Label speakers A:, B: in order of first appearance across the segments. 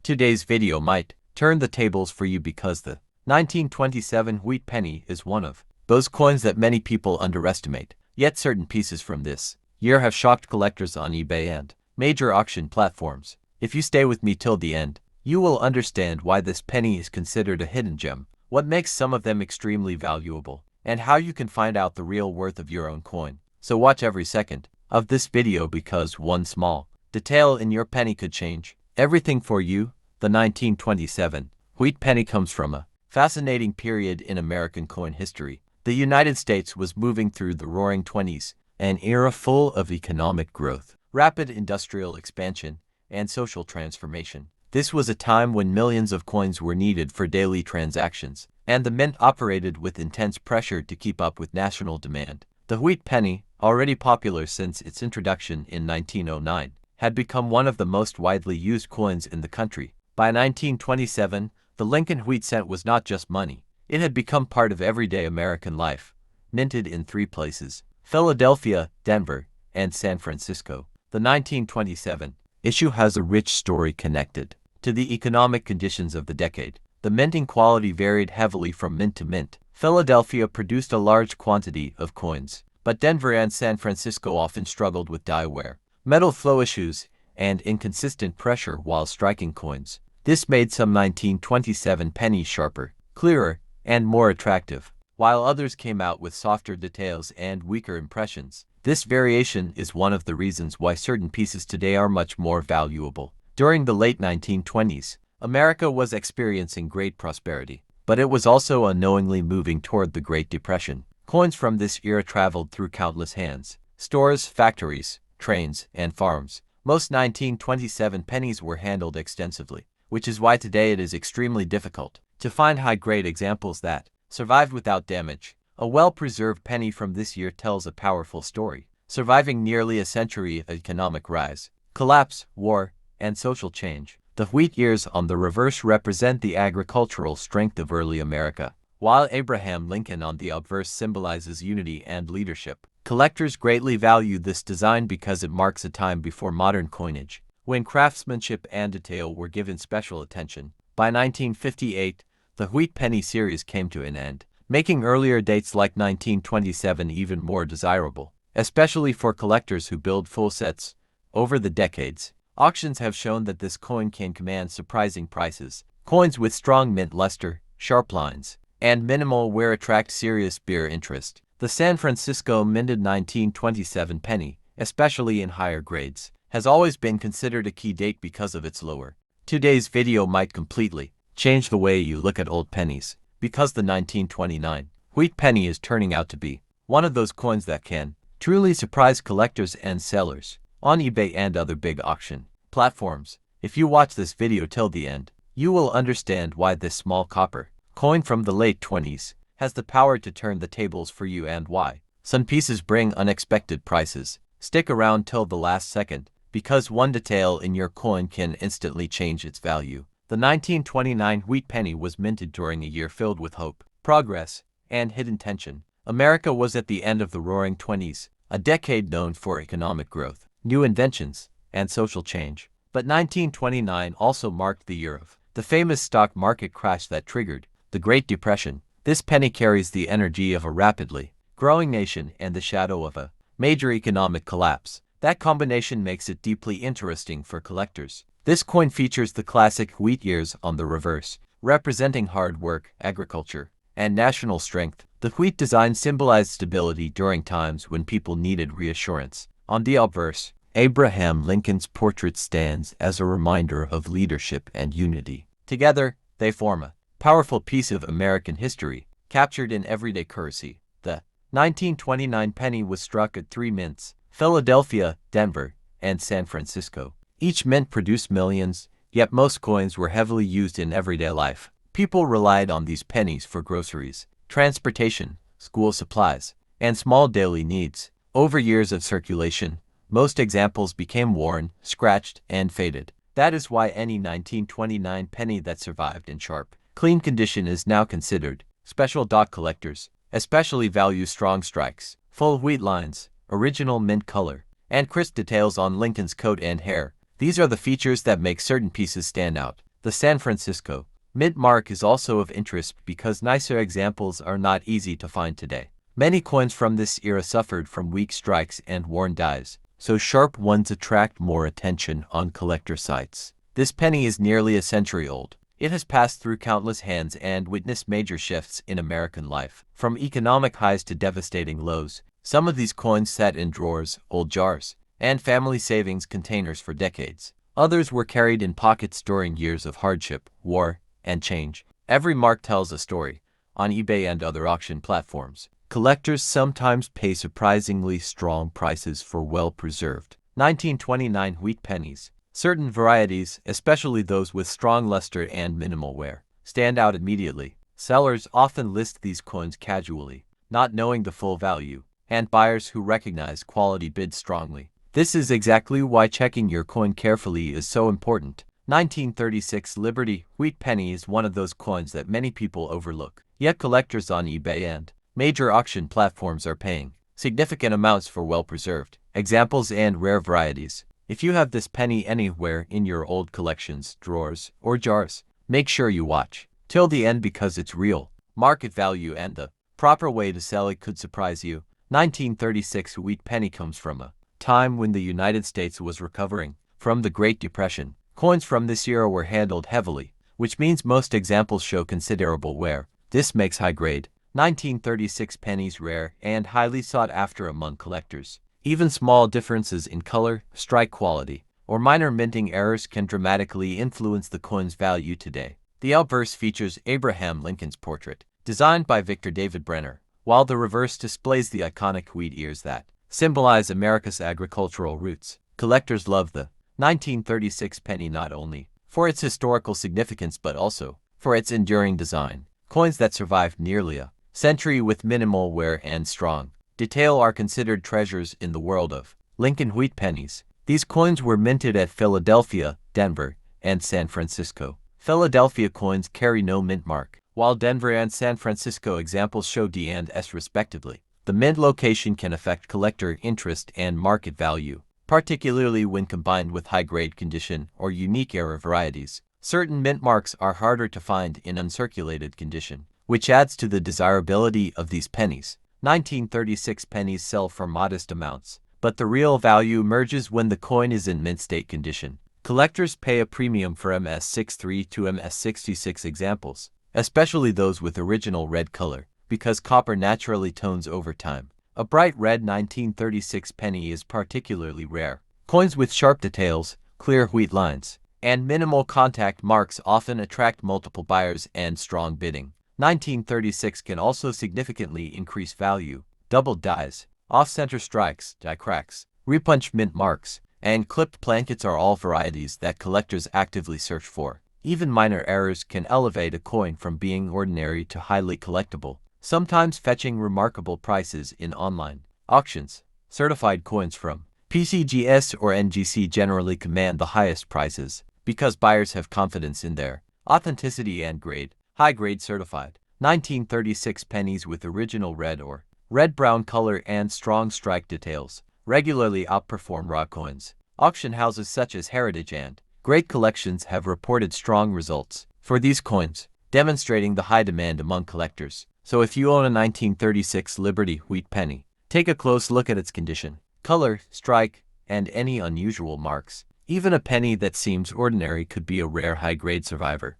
A: Today's video might turn the tables for you because the 1927 wheat penny is one of those coins that many people underestimate. Yet certain pieces from this year have shocked collectors on eBay and major auction platforms. If you stay with me till the end, you will understand why this penny is considered a hidden gem, what makes some of them extremely valuable, and how you can find out the real worth of your own coin. So watch every second of this video because one small detail in your penny could change everything for you. The 1927 wheat penny comes from a fascinating period in American coin history. The United States was moving through the Roaring Twenties, an era full of economic growth, rapid industrial expansion, and social transformation. This was a time when millions of coins were needed for daily transactions, and the mint operated with intense pressure to keep up with national demand. The wheat penny, already popular since its introduction in 1909, had become one of the most widely used coins in the country. By 1927, the Lincoln wheat cent was not just money. It had become part of everyday American life, minted in 3 places: Philadelphia, Denver, and San Francisco. The 1927 issue has a rich story connected to the economic conditions of the decade. The minting quality varied heavily from mint to mint. Philadelphia produced a large quantity of coins, but Denver and San Francisco often struggled with die wear, metal flow issues, and inconsistent pressure while striking coins. This made some 1927 pennies sharper, clearer, and more attractive, while others came out with softer details and weaker impressions. This variation is one of the reasons why certain pieces today are much more valuable. During the late 1920s, America was experiencing great prosperity, but it was also unknowingly moving toward the Great Depression. Coins from this era traveled through countless hands: stores, factories, trains, and farms. Most 1927 pennies were handled extensively, which is why today it is extremely difficult to find high-grade examples that survived without damage. A well-preserved penny from this year tells a powerful story, surviving nearly a century of economic rise, collapse, war, and social change. The wheat ears on the reverse represent the agricultural strength of early America, while Abraham Lincoln on the obverse symbolizes unity and leadership. Collectors greatly value this design because it marks a time before modern coinage, when craftsmanship and detail were given special attention. By 1958, the wheat penny series came to an end, making earlier dates like 1927 even more desirable, especially for collectors who build full sets. Over the decades, auctions have shown that this coin can command surprising prices. Coins with strong mint luster, sharp lines, and minimal wear attract serious bear interest. The San Francisco minted 1927 penny, especially in higher grades, has always been considered a key date because of its lower. Today's video might completely change the way you look at old pennies, because the 1929 wheat penny is turning out to be one of those coins that can truly surprise collectors and sellers on eBay and other big auction platforms. If you watch this video till the end, you will understand why this small copper coin from the late 20s has the power to turn the tables for you and why some pieces bring unexpected prices. Stick around till the last second, because one detail in your coin can instantly change its value. The 1929 wheat penny was minted during a year filled with hope, progress, and hidden tension. America was at the end of the Roaring Twenties, a decade known for economic growth, new inventions, and social change. But 1929 also marked the year of the famous stock market crash that triggered the Great Depression. This penny carries the energy of a rapidly growing nation and the shadow of a major economic collapse. That combination makes it deeply interesting for collectors. This coin features the classic wheat ears on the reverse, representing hard work, agriculture, and national strength. The wheat design symbolized stability during times when people needed reassurance. On the obverse, Abraham Lincoln's portrait stands as a reminder of leadership and unity. Together, they form a powerful piece of American history, captured in everyday currency. The 1929 penny was struck at 3 mints: Philadelphia, Denver, and San Francisco. Each mint produced millions, yet most coins were heavily used in everyday life. People relied on these pennies for groceries, transportation, school supplies, and small daily needs. Over years of circulation, most examples became worn, scratched, and faded. That is why any 1929 penny that survived in sharp, clean condition is now considered special. Collectors especially value strong strikes, full wheat lines, original mint color, and crisp details on Lincoln's coat and hair. These are the features that make certain pieces stand out. The San Francisco Mint mark is also of interest because nicer examples are not easy to find today. Many coins from this era suffered from weak strikes and worn dies, so sharp ones attract more attention on collector sites. This penny is nearly a century old. It has passed through countless hands and witnessed major shifts in American life, from economic highs to devastating lows. Some of these coins sat in drawers, old jars, and family savings containers for decades. Others were carried in pockets during years of hardship, war, and change. Every mark tells a story. On eBay and other auction platforms, collectors sometimes pay surprisingly strong prices for well-preserved 1929 wheat pennies. Certain varieties, especially those with strong luster and minimal wear, stand out immediately. Sellers often list these coins casually, not knowing the full value, and buyers who recognize quality bid strongly. This is exactly why checking your coin carefully is so important. 1936 Liberty wheat penny is one of those coins that many people overlook, yet collectors on eBay and major auction platforms are paying significant amounts for well-preserved examples and rare varieties. If you have this penny anywhere in your old collections, drawers, or jars, make sure you watch till the end because it's real. Market value and the proper way to sell it could surprise you. 1936 wheat penny comes from a time when the United States was recovering from the Great Depression. Coins from this era were handled heavily, which means most examples show considerable wear. This makes high-grade 1936 pennies rare and highly sought after among collectors. Even small differences in color, strike quality, or minor minting errors can dramatically influence the coin's value today. The obverse features Abraham Lincoln's portrait, designed by Victor David Brenner, while the reverse displays the iconic wheat ears that symbolize America's agricultural roots. Collectors love the 1936 penny not only for its historical significance but also for its enduring design. Coins that survived nearly a century with minimal wear and strong detail are considered treasures in the world of Lincoln wheat pennies. These coins were minted at Philadelphia, Denver, and San Francisco. Philadelphia coins carry no mint mark, while Denver and San Francisco examples show D and S respectively. The mint location can affect collector interest and market value, particularly when combined with high-grade condition or unique era varieties. Certain mint marks are harder to find in uncirculated condition, which adds to the desirability of these pennies. 1936 pennies sell for modest amounts, but the real value emerges when the coin is in mint state condition. Collectors pay a premium for MS63 to MS66 examples, especially those with original red color, because copper naturally tones over time. A bright red 1936 penny is particularly rare. Coins with sharp details, clear wheat lines, and minimal contact marks often attract multiple buyers and strong bidding. 1936 can also significantly increase value. Doubled dies, off-center strikes, die cracks, repunch mint marks, and clipped plankets are all varieties that collectors actively search for. Even minor errors can elevate a coin from being ordinary to highly collectible, sometimes fetching remarkable prices in online auctions. Certified coins from PCGS or NGC generally command the highest prices because buyers have confidence in their authenticity and grade. High-grade certified 1936 pennies with original red or red-brown color and strong strike details regularly outperform raw coins. Auction houses such as Heritage and Great Collections have reported strong results for these coins, demonstrating the high demand among collectors. So if you own a 1936 Liberty wheat penny, take a close look at its condition, color, strike, and any unusual marks. Even a penny that seems ordinary could be a rare high-grade survivor.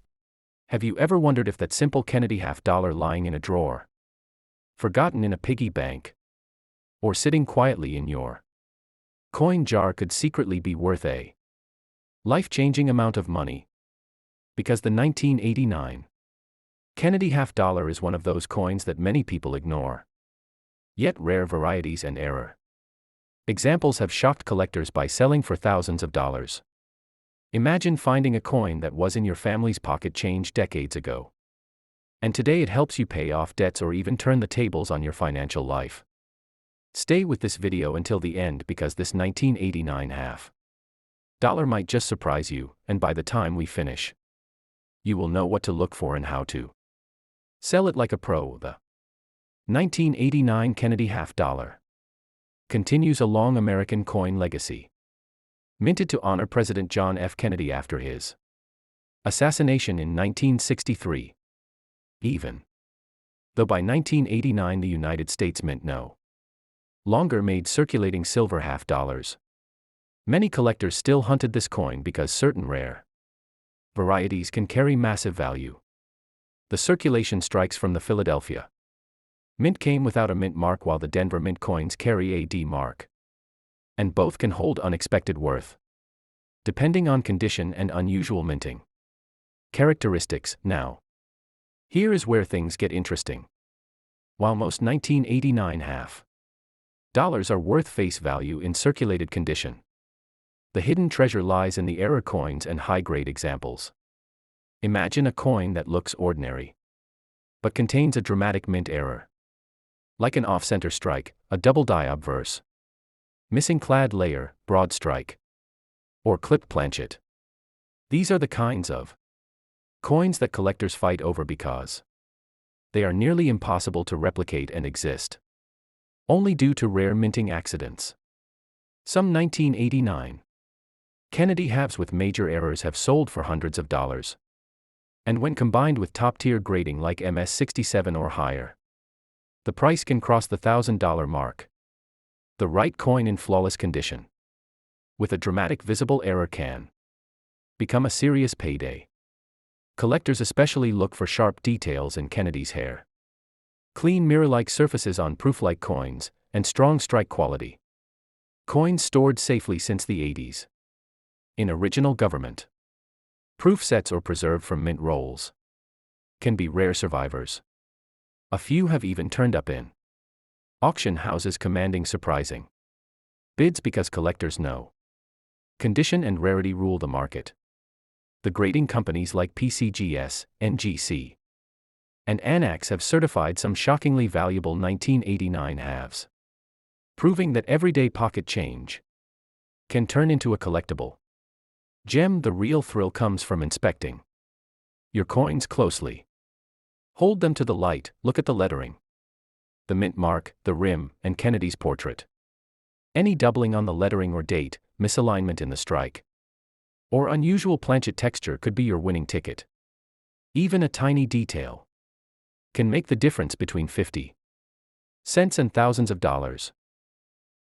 B: Have you ever wondered if that simple Kennedy $50 lying in a drawer, forgotten in a piggy bank, or sitting quietly in your coin jar could secretly be worth a life-changing amount of money? Because the 1989 Kennedy $50 is one of those coins that many people ignore. Yet rare varieties and error examples have shocked collectors by selling for thousands of dollars. Imagine finding a coin that was in your family's pocket change decades ago, and today it helps you pay off debts or even turn the tables on your financial life. Stay with this video until the end because this 1989 $50 might just surprise you, and by the time we finish, you will know what to look for and how to sell it like a pro. The 1989 Kennedy $50 continues a long American coin legacy. Minted to honor President John F. Kennedy after his Assassination in 1963. Even. Though by 1989 the United States Mint no longer made circulating silver half dollars. Many collectors still hunted this coin because certain rare varieties can carry massive value. The circulation strikes from the Philadelphia Mint came without a mint mark, while the Denver Mint coins carry a D mark. And both can hold unexpected worth, depending on condition and unusual minting characteristics. Now, here is where things get interesting. While most 1989 half dollars are worth face value in circulated condition, the hidden treasure lies in the error coins and high-grade examples. Imagine a coin that looks ordinary, but contains a dramatic mint error. Like an off-center strike, a double die obverse, missing clad layer, broad strike, or clipped planchet. These are the kinds of coins that collectors fight over because they are nearly impossible to replicate and exist only due to rare minting accidents. Some 1989 Kennedy halves with major errors have sold for hundreds of dollars. And when combined with top-tier grading like MS-67 or higher, the price can cross the $1,000 mark. The right coin in flawless condition, with a dramatic visible error, can become a serious payday. Collectors especially look for sharp details in Kennedy's hair, clean mirror-like surfaces on proof-like coins, and strong strike quality. Coins stored safely since the 80s. In original government proof sets or preserved from mint rolls, can be rare survivors. A few have even turned up in auction houses, commanding surprising bids because collectors know condition and rarity rule the market. The grading companies like PCGS, NGC, and Anax have certified some shockingly valuable 1989 halves, proving that everyday pocket change can turn into a collectible gem. The real thrill comes from inspecting your coins closely. Hold them to the light, look at the lettering, the mint mark, the rim, and Kennedy's portrait. Any doubling on the lettering or date, misalignment in the strike, or unusual planchet texture could be your winning ticket. Even a tiny detail can make the difference between 50 cents and thousands of dollars.